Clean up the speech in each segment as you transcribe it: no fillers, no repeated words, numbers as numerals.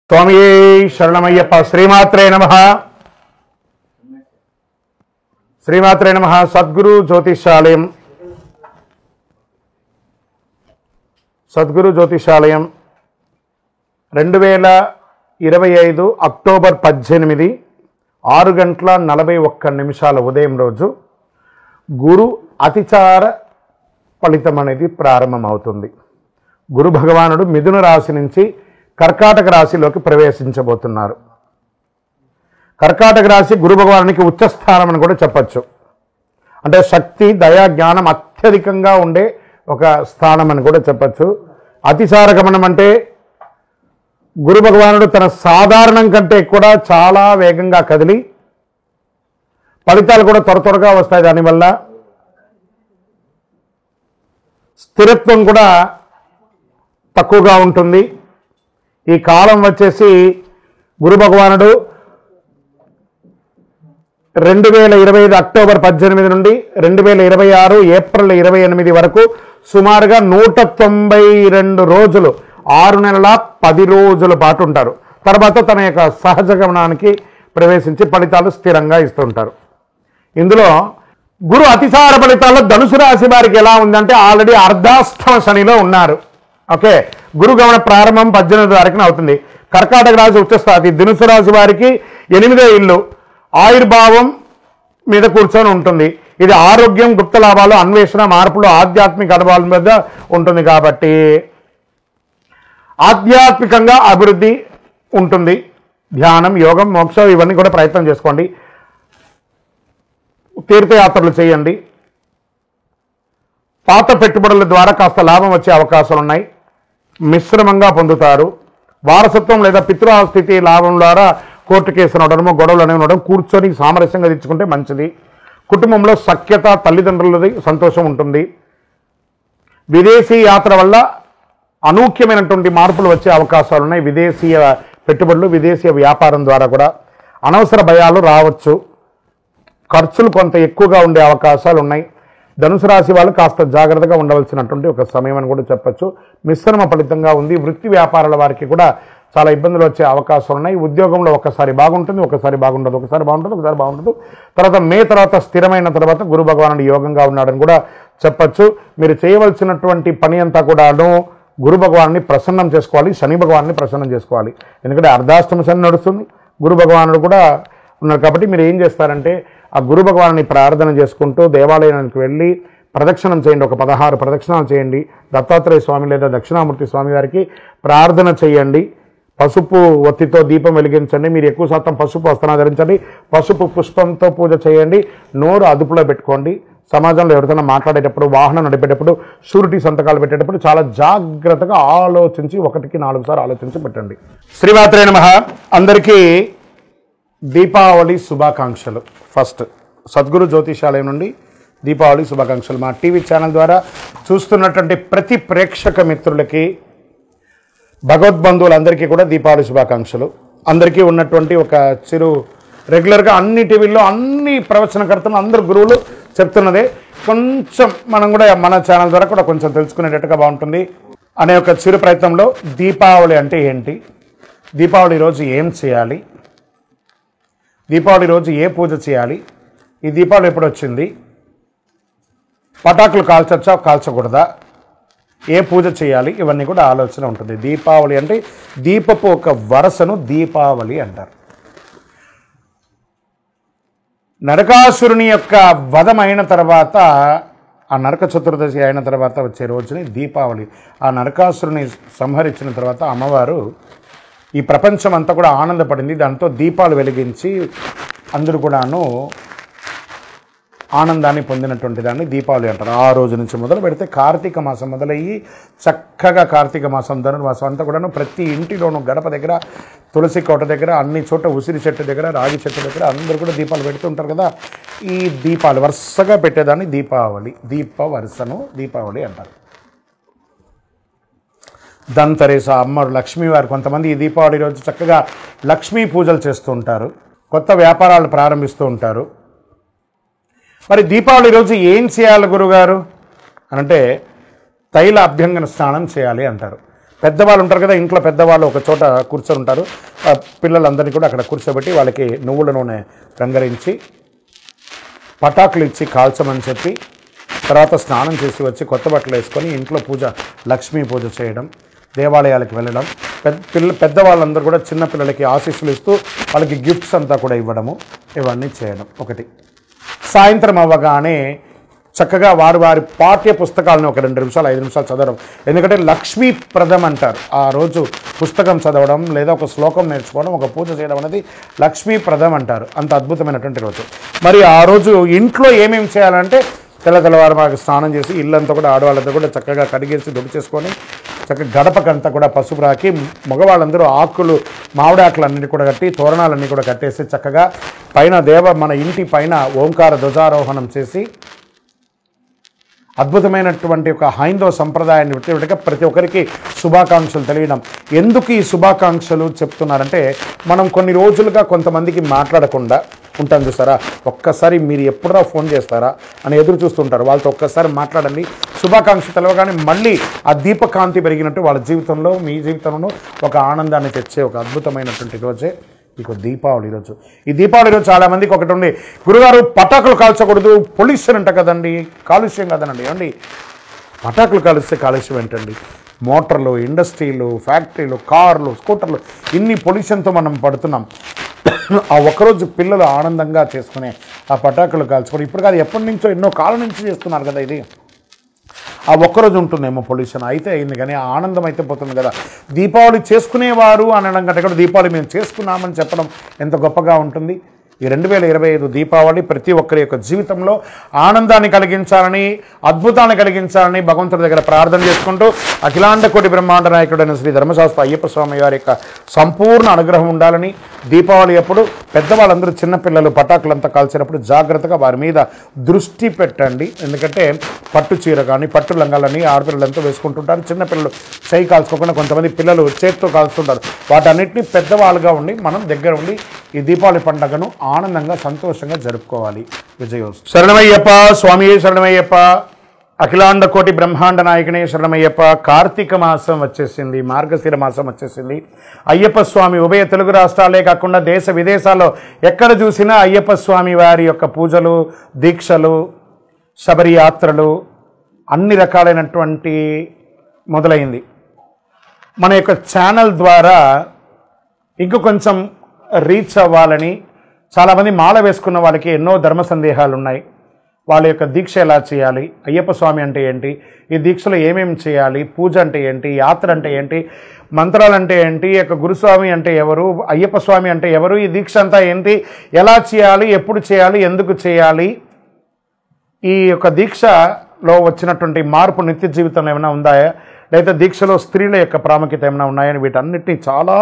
స్వామియే శరణమయ్యప్ప. శ్రీమాత్రే నమః. శ్రీమాత్రే నమః. సద్గురు జ్యోతిషాలయం, సద్గురు జ్యోతిషాలయం 2025 అక్టోబర్ 18 6:41 ఉదయం రోజు గురు అతిచార ఫలితం అనేది ప్రారంభమవుతుంది. గురు భగవానుడు మిథున రాశి నుంచి కర్కాటక రాశిలోకి ప్రవేశించబోతున్నారు. కర్కాటక రాశి గురు భగవానునికి ఉచ్చస్థానం అని కూడా చెప్పచ్చు. అంటే శక్తి, దయా, జ్ఞానం అత్యధికంగా ఉండే ఒక స్థానం అని కూడా చెప్పచ్చు. అతిసార గమనం అంటే గురు భగవానుడు తన సాధారణం కంటే కూడా చాలా వేగంగా కదిలి ఫలితాలు కూడా త్వరగా వస్తాయి. దానివల్ల స్థిరత్వం కూడా తక్కువగా ఉంటుంది. ఈ కాలం వచ్చేసి గురు భగవానుడు 2025 అక్టోబర్ 18 నుండి 2026 ఏప్రిల్ 28 వరకు సుమారుగా 192 రోజులు, 6 నెలల 10 రోజుల పాటు ఉంటారు. తర్వాత తన యొక్క సహజ గమనానికి ప్రవేశించి ఫలితాలు స్థిరంగా ఇస్తుంటారు. ఇందులో గురు అతిసార ఫలితాల్లో ధనుసు రాశి వారికి ఎలా ఉందంటే ఆల్రెడీ అర్ధాష్టమ శనిలో ఉన్నారు. ఓకే, గురు గమన ప్రారంభం 18 తారీఖున అవుతుంది. కర్కాటక రాశి ఉచ్చస్థాయి. ధనుసు రాశి వారికి 8వ ఇల్లు ఆయుర్భావం మీద కూర్చొని ఉంటుంది. ఇది ఆరోగ్యం, గుప్త లాభాలు, అన్వేషణ, మార్పులు, ఆధ్యాత్మిక అనుభవాల మీద ఉంటుంది. కాబట్టి ఆధ్యాత్మికంగా అభివృద్ధి ఉంటుంది. ధ్యానం, యోగం, మోక్షం ఇవన్నీ కూడా ప్రయత్నం చేసుకోండి. తీర్థయాత్రలు చేయండి. పాత పెట్టుబడుల ద్వారా కాస్త లాభం వచ్చే అవకాశాలు ఉన్నాయి. మిశ్రమంగా పొందుతారు. వారసత్వం లేదా పితృస్థితి లాభం ద్వారా కోర్టు కేసులు ఉండడము, గొడవలు అనేవి ఉండడం, కూర్చొని సామరస్యంగా తెచ్చుకుంటే మంచిది. కుటుంబంలో సఖ్యత, తల్లిదండ్రులది సంతోషం ఉంటుంది. విదేశీ యాత్ర వల్ల అనూఖ్యమైనటువంటి మార్పులు వచ్చే అవకాశాలు ఉన్నాయి. విదేశీయ పెట్టుబడులు, విదేశీయ వ్యాపారం ద్వారా కూడా అనవసర భయాలు రావచ్చు. ఖర్చులు కొంత ఎక్కువగా ఉండే అవకాశాలు ఉన్నాయి. ధనుసు రాశి వాళ్ళు కాస్త జాగ్రత్తగా ఉండవలసినటువంటి ఒక సమయం అని కూడా చెప్పచ్చు. మిశ్రమ ఫలితంగా ఉంది. వృత్తి వ్యాపారాల వారికి కూడా చాలా ఇబ్బందులు వచ్చే అవకాశాలు ఉన్నాయి. ఉద్యోగంలో ఒకసారి బాగుంటుంది, ఒకసారి బాగుండదు, ఒకసారి బాగుంటుంది, ఒకసారి బాగుంటుంది. తర్వాత మే తర్వాత స్థిరమైన తర్వాత గురు భగవానుడు యోగంగా ఉన్నాడని కూడా చెప్పచ్చు. మీరు చేయవలసినటువంటి పని అంతా కూడాను గురు భగవాన్ని ప్రసన్నం చేసుకోవాలి, శని భగవాన్ని ప్రసన్నం చేసుకోవాలి. ఎందుకంటే అర్ధాష్టమ శని నడుస్తుంది, గురు భగవానుడు కూడా ఉన్నారు. కాబట్టి మీరు ఏం చేస్తారంటే ఆ గురు భగవాన్ని ప్రార్థన చేసుకుంటూ దేవాలయానికి వెళ్ళి ప్రదక్షిణం చేయండి. ఒక 16 ప్రదక్షిణాలు చేయండి. దత్తాత్రేయ స్వామి లేదా దక్షిణామూర్తి స్వామి వారికి ప్రార్థన చేయండి. పసుపు ఒత్తితో దీపం వెలిగించండి. మీరు ఎక్కువ శాతం పసుపు వస్త్రాలు ధరించండి. పసుపు పుష్పంతో పూజ చేయండి. నోరు అదుపులో పెట్టుకోండి. సమాజంలో ఎవరితోనైనా మాట్లాడేటప్పుడు, వాహనం నడిపేటప్పుడు, షూరిటీ సంతకాలు పెట్టేటప్పుడు చాలా జాగ్రత్తగా ఆలోచించి 1కి 4 సార్లు ఆలోచించి పెట్టండి. శ్రీమాత్రే నమః. అందరికీ దీపావళి శుభాకాంక్షలు. ఫస్ట్ సద్గురు జ్యోతిషాలయం నుండి దీపావళి శుభాకాంక్షలు. మా టీవీ ఛానల్ ద్వారా చూస్తున్నటువంటి ప్రతి ప్రేక్షక మిత్రులకి, భగవద్బంధువులందరికీ కూడా దీపావళి శుభాకాంక్షలు. అందరికీ ఉన్నటువంటి ఒక చిరు రెగ్యులర్గా అన్ని టీవీల్లో అన్ని ప్రవచనకర్తలు, అందరు గురువులు చెప్తున్నదే కొంచెం మనం కూడా మన ఛానల్ ద్వారా కూడా కొంచెం తెలుసుకునేటట్టుగా బాగుంటుంది అనే ఒక చిరు ప్రయత్నంలో దీపావళి అంటే ఏంటి, దీపావళి రోజు ఏం చేయాలి, దీపావళి రోజు ఏ పూజ చేయాలి, ఈ దీపావళి ఎప్పుడు వచ్చింది, పటాకులు కాల్చొచ్చా కాల్చకూడదా, ఏ పూజ చేయాలి, ఇవన్నీ కూడా ఆలోచన ఉంటుంది. దీపావళి అంటే దీపపు ఒక వరసను దీపావళి అంటారు. నరకాసురుని యొక్క వధం అయిన తర్వాత, ఆ నరక చతుర్దశి అయిన తర్వాత వచ్చే రోజుని దీపావళి. ఆ నరకాసురుని సంహరించిన తర్వాత అమ్మవారు ఈ ప్రపంచం అంతా కూడా ఆనందపడింది. దాంతో దీపాలు వెలిగించి అందరూ కూడాను ఆనందాన్ని పొందినటువంటి దాన్ని దీపావళి అంటారు. ఆ రోజు నుంచి మొదలు పెడితే కార్తీక మాసం మొదలయ్యి చక్కగా కార్తీక మాసం, ధనుర్మాసం అంతా కూడాను ప్రతి ఇంటిలోనూ గడప దగ్గర, తులసి కోట దగ్గర, అన్ని చోట ఉసిరి చెట్టు దగ్గర, రాగి చెట్టు దగ్గర అందరూ కూడా దీపాలు పెడుతుంటారు కదా. ఈ దీపాలు వరుసగా పెట్టేదాన్ని దీపావళి, దీప వరుసను దీపావళి అంటారు. ధన్తెరస్, అమ్మవారు, లక్ష్మీవారు కొంతమంది ఈ దీపావళి రోజు చక్కగా లక్ష్మీ పూజలు చేస్తూ ఉంటారు. కొత్త వ్యాపారాలు ప్రారంభిస్తూ ఉంటారు. మరి దీపావళి రోజు ఏం చేయాలి గురుగారు అనంటే తైల అభ్యంగన స్నానం చేయాలి అంటారు. పెద్దవాళ్ళు ఉంటారు కదా, ఇంట్లో పెద్దవాళ్ళు ఒక చోట కూర్చొని ఉంటారు. పిల్లలందరినీ కూడా అక్కడ కూర్చోబెట్టి వాళ్ళకి నువ్వుల నూనె రంగరించి పటాకులు ఇచ్చి కాల్చమని చెప్పి, తర్వాత స్నానం చేసి వచ్చి కొత్త బట్టలు వేసుకొని ఇంట్లో పూజ, లక్ష్మీ పూజ చేయడం, దేవాలయాలకు వెళ్ళడం, పెద్దవాళ్ళందరూ కూడా చిన్నపిల్లలకి ఆశీస్సులు ఇస్తూ వాళ్ళకి గిఫ్ట్స్ అంతా కూడా ఇవ్వడము, ఇవన్నీ చేయడం. ఒకటి, సాయంత్రం అవ్వగానే చక్కగా వారి పాఠ్య పుస్తకాలను ఒక 2 నిమిషాలు 5 నిమిషాలు చదవడం. ఎందుకంటే లక్ష్మీప్రదం అంటారు. ఆ రోజు పుస్తకం చదవడం లేదా ఒక శ్లోకం నేర్చుకోవడం, ఒక పూజ చేయడం అనేది లక్ష్మీప్రదం అంటారు. అంత అద్భుతమైనటువంటి రోజు. మరి ఆ రోజు ఇంట్లో ఏమేమి చేయాలంటే తెల్లవారు మాకు స్నానం చేసి ఇల్లంతా కూడా ఆడవాళ్ళంతా కూడా చక్కగా కడిగేసి దుడి చేసుకొని చక్కగా గడపకంతా కూడా పసుపు రాకి, మగవాళ్ళందరూ ఆకులు, మామిడి ఆకులన్నీ కూడా కట్టి, తోరణాలన్నీ కూడా కట్టేసి చక్కగా పైన మన ఇంటి పైన ఓంకార ధ్వజారోహణం చేసి అద్భుతమైనటువంటి ఒక హైందవ సంప్రదాయాన్ని విడిగా ప్రతి ఒక్కరికి శుభాకాంక్షలు తెలియడం. ఎందుకు ఈ శుభాకాంక్షలు చెప్తున్నారంటే, మనం కొన్ని రోజులుగా కొంతమందికి మాట్లాడకుండా ఉంటాం చూస్తారా, ఒక్కసారి మీరు ఎప్పుడో ఫోన్ చేస్తారా అని ఎదురు చూస్తుంటారు. వాళ్ళతో ఒక్కసారి మాట్లాడండి. శుభాకాంక్ష తెలవగానే మళ్ళీ ఆ దీపకాంతి పెరిగినట్టు వాళ్ళ జీవితంలో, మీ జీవితంలో ఒక ఆనందాన్ని తెచ్చే ఒక అద్భుతమైనటువంటి రోజే ఇక దీపావళి రోజు. ఈ దీపావళి రోజు చాలామందికి ఒకటి ఉంది, గురుగారు పటాకులు కాల్చకూడదు, పొల్యూషన్ అంట కదండి, కాలుష్యం కదనండి. ఏమండి, పటాకులు కాలుస్తే కాలుష్యం ఏంటండి? మోటార్లు, ఇండస్ట్రీలు, ఫ్యాక్టరీలు, కార్లు, స్కూటర్లు, ఇన్ని పొల్యూషన్తో మనం పడుతున్నాం. ఆ ఒక్కరోజు పిల్లలు ఆనందంగా చేసుకునే ఆ పటాకులు కాల్చుకొని, ఇప్పుడు కాదు ఎప్పటి నుంచో ఎన్నో కాలం నుంచి చేస్తున్నారు కదా, ఇది ఆ ఒక్కరోజు ఉంటుందేమో పొల్యూషన్. అయితే అయింది కానీ ఆనందం అయితే పోతుంది కదా. దీపావళి చేసుకునేవారు అనడం కంటే కూడా దీపావళి మేము చేసుకున్నామని చెప్పడం ఎంత గొప్పగా ఉంటుంది. ఈ 2025 దీపావళి ప్రతి ఒక్కరి యొక్క జీవితంలో ఆనందాన్ని కలిగించాలని, అద్భుతాన్ని కలిగించాలని భగవంతుడి దగ్గర ప్రార్థన చేసుకుంటూ, అఖిలాండ కోటి బ్రహ్మాండ నాయకుడైన శ్రీ ధర్మశాస్త్ర అయ్యప్ప స్వామి వారి యొక్క సంపూర్ణ అనుగ్రహం ఉండాలని, దీపావళి అప్పుడు పెద్దవాళ్ళందరూ చిన్నపిల్లలు పటాకులంతా కాల్చినప్పుడు జాగ్రత్తగా వారి మీద దృష్టి పెట్టండి. ఎందుకంటే పట్టు చీర కానీ పట్టు లంగాలని ఆడపిల్లలంతా వేసుకుంటుంటారు. చిన్నపిల్లలు చేయి కాల్చుకోకుండా కొంతమంది పిల్లలు చేతితో కాల్చుతుంటారు. వాటన్నిటిని పెద్దవాళ్ళుగా ఉండి మనం దగ్గర ఉండి ఈ దీపావళి పండుగను ఆనందంగా సంతోషంగా జరుపుకోవాలి. విజయోస్తు. శరణమయ్యప్ప స్వామి, శరణమయ్యప్ప. అఖిలాండ కోటి బ్రహ్మాండ నాయకునే శరణమయ్యప్ప. కార్తీక మాసం వచ్చేసింది, మార్గశిర మాసం వచ్చేసింది. అయ్యప్ప స్వామి ఉభయ తెలుగు రాష్ట్రాలే కాకుండా దేశ విదేశాల్లో ఎక్కడ చూసినా అయ్యప్ప స్వామి వారి యొక్క పూజలు, దీక్షలు, శబరి యాత్రలు అన్ని రకాలైనటువంటి మొదలైంది. మన యొక్క ఛానల్ ద్వారా ఇంక కొంచెం రీచ్ అవ్వాలని, చాలామంది మాల వేసుకున్న వాళ్ళకి ఎన్నో ధర్మ సందేహాలు ఉన్నాయి. వాళ్ళ యొక్క దీక్ష ఎలా చేయాలి, అయ్యప్ప స్వామి అంటే ఏంటి, ఈ దీక్షలో ఏమేమి చేయాలి, పూజ అంటే ఏంటి, యాత్ర అంటే ఏంటి, మంత్రాలు అంటే ఏంటి, యొక్క గురుస్వామి అంటే ఎవరు, అయ్యప్ప స్వామి అంటే ఎవరు, ఈ దీక్ష అంతా ఏంటి, ఎలా చేయాలి, ఎప్పుడు చేయాలి, ఎందుకు చేయాలి, ఈ యొక్క దీక్షలో వచ్చినటువంటి మార్పు నిత్య జీవితంలో ఏమైనా ఉందా, లేదా దీక్షలో స్త్రీల యొక్క ప్రాముఖ్యత ఏమైనా ఉన్నాయని వీటన్నిటినీ చాలా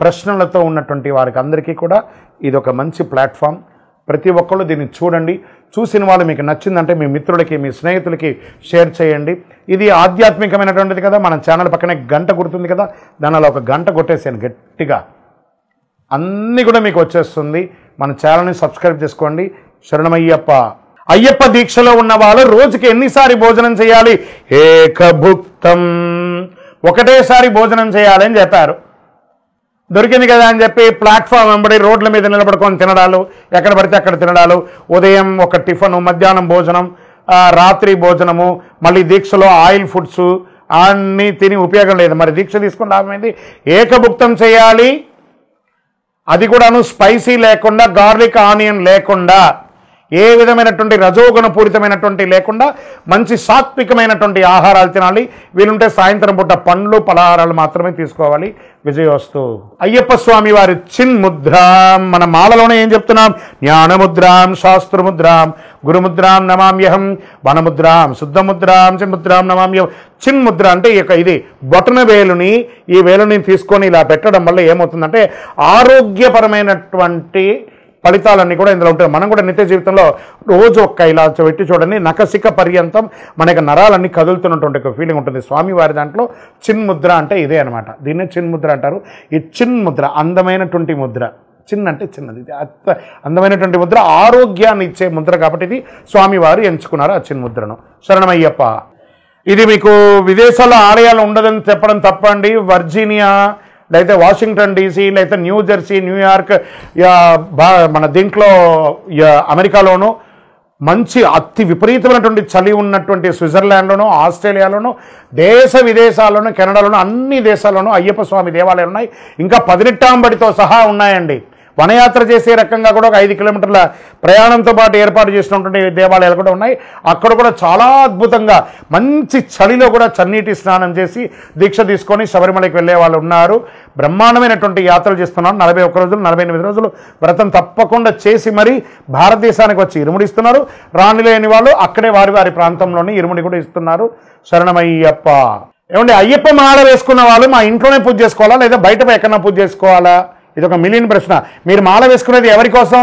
ప్రశ్నలతో ఉన్నటువంటి వారికి అందరికీ కూడా ఇది ఒక మంచి ప్లాట్ఫామ్. ప్రతి ఒక్కళ్ళు దీన్ని చూడండి. చూసిన వాళ్ళు మీకు నచ్చిందంటే మీ మిత్రులకి, మీ స్నేహితులకి షేర్ చేయండి. ఇది ఆధ్యాత్మికమైనటువంటిది కదా. మన ఛానల్ పక్కనే గంట గుర్తుంది కదా, దానిలో ఒక గంట కొట్టేసాను గట్టిగా, అన్నీ కూడా మీకు వచ్చేస్తుంది. మన ఛానల్ని సబ్స్క్రైబ్ చేసుకోండి. శరణమయ్యప్ప. అయ్యప్ప దీక్షలో ఉన్న వాళ్ళు రోజుకి ఎన్నిసారి భోజనం చేయాలి? ఏకభుక్తం, ఒకటేసారి భోజనం చేయాలి అని చెప్పారు. దొరికింది కదా అని చెప్పి ప్లాట్ఫామ్ వెంబడి రోడ్ల మీద నిలబడుకొని తినడాలు, ఎక్కడ పడితే అక్కడ తినడాలు, ఉదయం ఒక టిఫను, మధ్యాహ్నం భోజనం, రాత్రి భోజనము, మళ్ళీ దీక్షలో ఆయిల్ ఫుడ్స్ అన్నీ తిని ఉపయోగం లేదు. మరి దీక్ష తీసుకుని లాభమైంది. ఏకభుక్తం చేయాలి, అది కూడాను స్పైసీ లేకుండా, గార్లిక్ ఆనియన్ లేకుండా, ఏ విధమైనటువంటి రజోగుణ పూరితమైనటువంటి లేకుండా మంచి సాత్వికమైనటువంటి ఆహారాలు తినాలి. వీలుంటే సాయంత్రం పూట పండ్లు, పలహారాలు మాత్రమే తీసుకోవాలి. విజయోస్తు. అయ్యప్ప స్వామి వారి చిన్ముద్రాం, మన మాలలోనే ఏం చెప్తున్నాం? జ్ఞానముద్రాం, శాస్త్రముద్రాం, గురుముద్రాం నమామ్యహం, వనముద్రాం, శుద్ధముద్రాం, చిన్ముద్రాం నమామ్యహం. చిన్ముద్ర అంటే ఇది బొటన వేలుని, ఈ వేలుని తీసుకొని ఇలా పెట్టడం వల్ల ఏమవుతుందంటే ఆరోగ్యపరమైనటువంటి ఫలితాలన్నీ కూడా ఇందులో ఉంటాయి. మనం కూడా నిత్య జీవితంలో రోజు ఒక్క ఇలా పెట్టి చూడండి, నఖశిఖ పర్యంతం మనకి నరాలన్నీ కదులుతున్నటువంటి ఒక ఫీలింగ్ ఉంటుంది. స్వామివారి దాంట్లో చిన్ముద్ర అంటే ఇదే అనమాట. దీన్నే చిన్ముద్ర అంటారు. ఈ చిన్ముద్ర అందమైనటువంటి ముద్ర, చిన్న అంటే చిన్నది, అందమైనటువంటి ముద్ర, ఆరోగ్యాన్ని ఇచ్చే ముద్ర కాబట్టి ఇది స్వామివారు ఎంచుకున్నారు ఆ చిన్ముద్రను. శరణమయ్యప్ప. ఇది మీకు విదేశాల్లో ఆలయాలు ఉండదని చెప్పడం తప్పండి. వర్జీనియా లేకపోతే వాషింగ్టన్ డీసీ లేకపోతే న్యూజెర్సీ, న్యూయార్క్, మన దీంట్లో అమెరికాలోనూ మంచి అతి విపరీతమైనటువంటి చలి ఉన్నటువంటి స్విట్జర్లాండ్లోనూ, ఆస్ట్రేలియాలోనూ, దేశ విదేశాల్లోనూ, కెనడాలోనూ, అన్ని దేశాల్లోనూ అయ్యప్ప స్వామి దేవాలయాలు ఉన్నాయి. ఇంకా 18 సహా ఉన్నాయండి. వనయాత్ర చేసే రకంగా కూడా ఒక 5 కిలోమీటర్ల ప్రయాణంతో పాటు ఏర్పాటు చేసినటువంటి దేవాలయాలు కూడా ఉన్నాయి. అక్కడ కూడా చాలా అద్భుతంగా మంచి చలిలో కూడా చన్నీటి స్నానం చేసి దీక్ష తీసుకొని శబరిమలకి వెళ్ళే వాళ్ళు ఉన్నారు. బ్రహ్మాండమైనటువంటి యాత్రలు చేస్తున్నారు. 41 రోజులు 48 రోజులు వ్రతం తప్పకుండా చేసి మరీ భారతదేశానికి వచ్చి ఇరుముడిస్తున్నారు. రానిలేని వాళ్ళు అక్కడే వారి వారి ప్రాంతంలోని ఇరుముడి కూడా ఇస్తున్నారు. శరణమయ్యప్ప. ఏమంటే అయ్యప్ప మాల వేసుకున్న వాళ్ళు మా ఇంట్లోనే పూజ చేసుకోవాలా లేదా బయట ఎక్కడన్నా పూజ చేసుకోవాలా? ఇది ఒక మిలియన్ ప్రశ్న. మీరు మాల వేసుకునేది ఎవరి కోసం?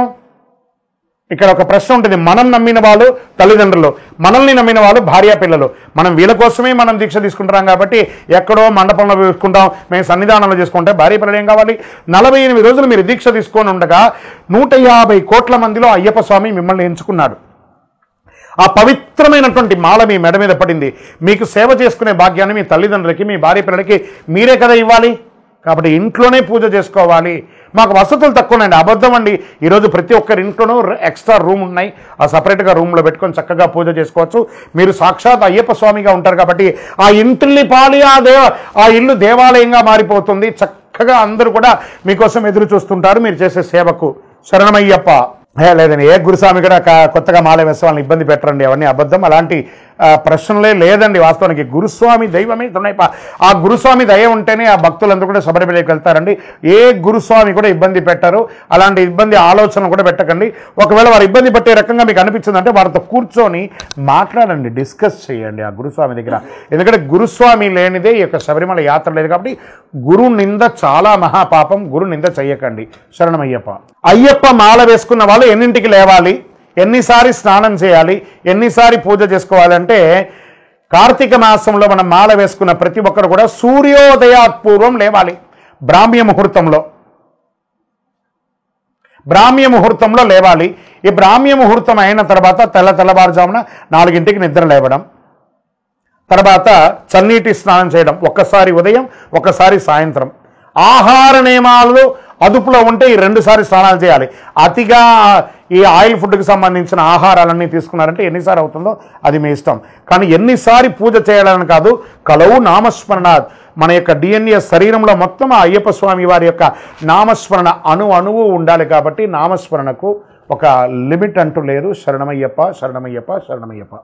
ఇక్కడ ఒక ప్రశ్న ఉంటుంది. మనం నమ్మిన వాళ్ళు తల్లిదండ్రులు, మనల్ని నమ్మిన వాళ్ళు భార్య పిల్లలు. మనం వీళ్ళ కోసమే మనం దీక్ష తీసుకుంటాం కాబట్టి ఎక్కడో మండపంలో వేసుకుంటాం, మేము సన్నిధానంలో చేసుకుంటే భార్య పిల్లలు ఏం కావాలి? 48 రోజులు మీరు దీక్ష తీసుకొని ఉండగా 150 కోట్ల మందిలో అయ్యప్ప స్వామి మిమ్మల్ని ఎంచుకున్నాడు. ఆ పవిత్రమైనటువంటి మాల మీ మెడ మీద పడింది. మీకు సేవ చేసుకునే భాగ్యాన్ని మీ తల్లిదండ్రులకి, మీ భార్య పిల్లలకి మీరే కదా ఇవ్వాలి. కాబట్టి ఇంట్లోనే పూజ చేసుకోవాలి. మాకు వసతులు తక్కువ ఉన్నాయండి, అబద్ధం అండి. ఈరోజు ప్రతి ఒక్కరి ఇంట్లోనూ ఎక్స్ట్రా రూమ్ ఉన్నాయి. ఆ సపరేట్గా రూమ్లో పెట్టుకొని చక్కగా పూజ చేసుకోవచ్చు. మీరు సాక్షాత్ అయ్యప్ప స్వామిగా ఉంటారు కాబట్టి ఆ ఇంటిల్లి పాలి ఆ ఇల్లు దేవాలయంగా మారిపోతుంది. చక్కగా అందరూ కూడా మీకోసం ఎదురు చూస్తుంటారు మీరు చేసే సేవకు. శరణమయ్యప్ప. లేదండి, ఏ గురుస్వామి కూడా కొత్తగా మాల వేసే వాళ్ళని ఇబ్బంది పెట్టరండి. అవన్నీ అబద్ధం. అలాంటి ప్రశ్నలే లేదండి. వాస్తవానికి గురుస్వామి దైవమే తునైప. ఆ గురుస్వామి దయ ఉంటేనే ఆ భక్తులందరూ కూడా శబరిమలకి వెళ్తారండి. ఏ గురుస్వామి కూడా ఇబ్బంది పెట్టరు. అలాంటి ఇబ్బంది ఆలోచన కూడా పెట్టకండి. ఒకవేళ వారు ఇబ్బంది పెట్టే రకంగా మీకు అనిపించిందంటే వారితో కూర్చొని మాట్లాడండి, డిస్కస్ చేయండి ఆ గురుస్వామి దగ్గర. ఎందుకంటే గురుస్వామి లేనిదే ఈ యొక్క శబరిమల యాత్ర లేదు కాబట్టి గురు నింద చాలా మహాపాపం. గురు నింద చెయ్యకండి. శరణమయ్యప్ప. అయ్యప్ప మాల వేసుకున్న వాళ్ళు ఎన్నింటికి లేవాలి, ఎన్నిసారి స్నానం చేయాలి, ఎన్నిసారి పూజ చేసుకోవాలంటే కార్తీక మాసంలో మనం మాల వేసుకున్న ప్రతి ఒక్కరు కూడా సూర్యోదయాత్పూర్వం లేవాలి. బ్రాహ్మ్య ముహూర్తంలో లేవాలి. ఈ బ్రాహ్మ్య ముహూర్తం అయిన తర్వాత తెల్లవారుజామున 4ంటికి నిద్ర లేవడం, తర్వాత చన్నీటి స్నానం చేయడం, ఒక్కసారి ఉదయం ఒక్కసారి సాయంత్రం. ఆహార నియమాలు అదుపులో ఉంటే ఈ 2 సార్లు స్నానాలు చేయాలి. అతిగా ఈ ఆయిల్ ఫుడ్కి సంబంధించిన ఆహారాలన్నీ తీసుకున్నారంటే ఎన్నిసార్లు అవుతుందో అది మీ ఇష్టం. కానీ ఎన్నిసారి పూజ చేయాలని కాదు. కలవు నామస్మరణాత్. మన యొక్క DNA శరీరంలో మొత్తం ఆ అయ్యప్ప స్వామి వారి యొక్క నామస్మరణ అణువు ఉండాలి. కాబట్టి నామస్మరణకు ఒక లిమిట్ అంటూ లేదు. శరణమయ్యప్ప, శరణమయ్యప్ప, శరణమయ్యప్ప.